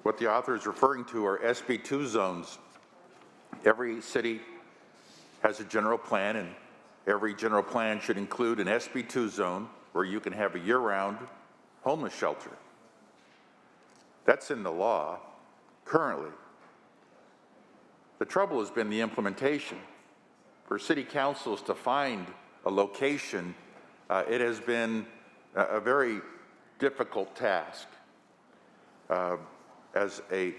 What the author is referring to are SB2 zones. Every city has a general plan, and every general plan should include an SB2 zone where you can have a year-round homeless shelter. That's in the law currently. The trouble has been the implementation. For city councils to find a location, it has been a very difficult task. As a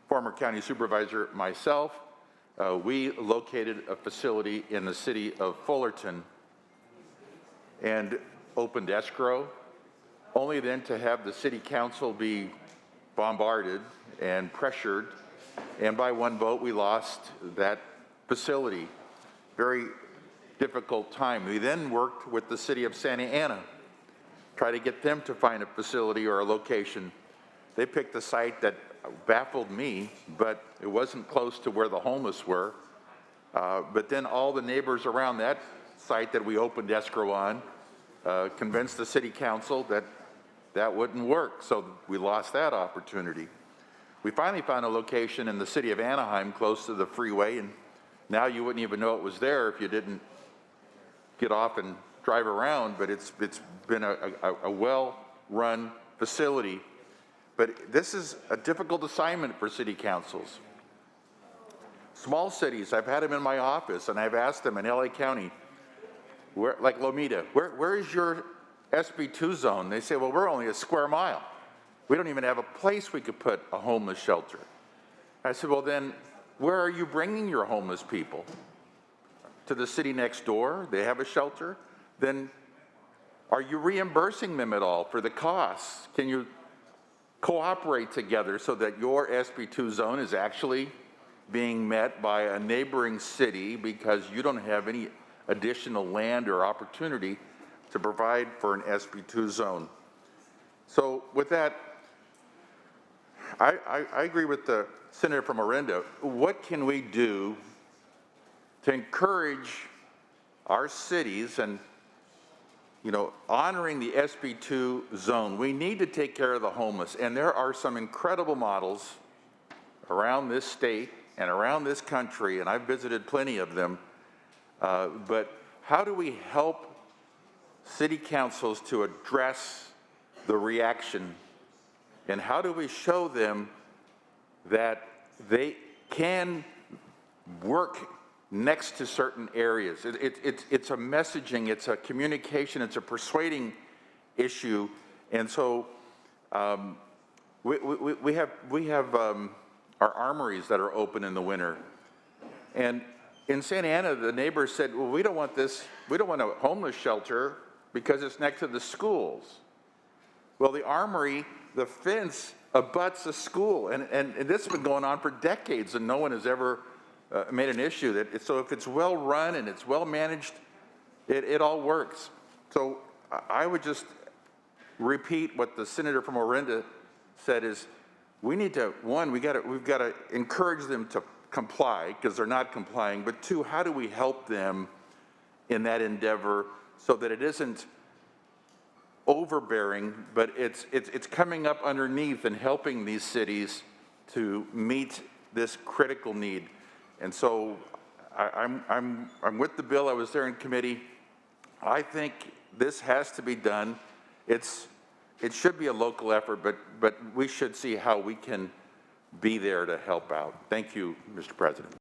former county supervisor myself, we located a facility in the city of Fullerton and opened escrow, only then to have the city council be bombarded and pressured, and by one vote we lost that facility. Very difficult time. We then worked with the city of Santa Ana, try to get them to find a facility or a location. They picked a site that baffled me, but it wasn't close to where the homeless were. But then all the neighbors around that site that we opened escrow on convinced the city council that that wouldn't work, so we lost that opportunity. We finally found a location in the city of Anaheim close to the freeway, and now you wouldn't even know it was there if you didn't get off and drive around, but it's been a well-run facility. But this is a difficult assignment for city councils. Small cities, I've had them in my office, and I've asked them in LA County, like Lomita, where is your SB2 zone? They say, well, we're only a square mile. We don't even have a place we could put a homeless shelter. I said, well then, where are you bringing your homeless people? To the city next door, they have a shelter? Then are you reimbursing them at all for the costs? Can you cooperate together so that your SB2 zone is actually being met by a neighboring city because you don't have any additional land or opportunity to provide for an SB2 zone? So with that, I agree with the Senator from Orinda. What can we do to encourage our cities and, honoring the SB2 zone? We need to take care of the homeless, and there are some incredible models around this state and around this country, and I've visited plenty of them, but how do we help city councils to address the reaction, and how do we show them that they can work next to certain areas? It's a messaging, it's a communication, it's a persuading issue, and so we have our armories that are open in the winter, and in Santa Ana, the neighbors said, well, we don't want a homeless shelter because it's next to the schools. Well, the armory, the fence abuts a school, and this has been going on for decades, and no one has ever made an issue that. So if it's well run and it's well managed, it all works. So I would just repeat what the senator from Orinda said: is we need to, one, we've got to encourage them to comply because they're not complying, but two, how do we help them in that endeavor so that it isn't overbearing, but it's coming up underneath and helping these cities to meet this critical need. And so I'm with the bill. I was there in committee. I think this has to be done. It should be a local effort, but we should see how we can be there to help out. Thank you, Mr. President.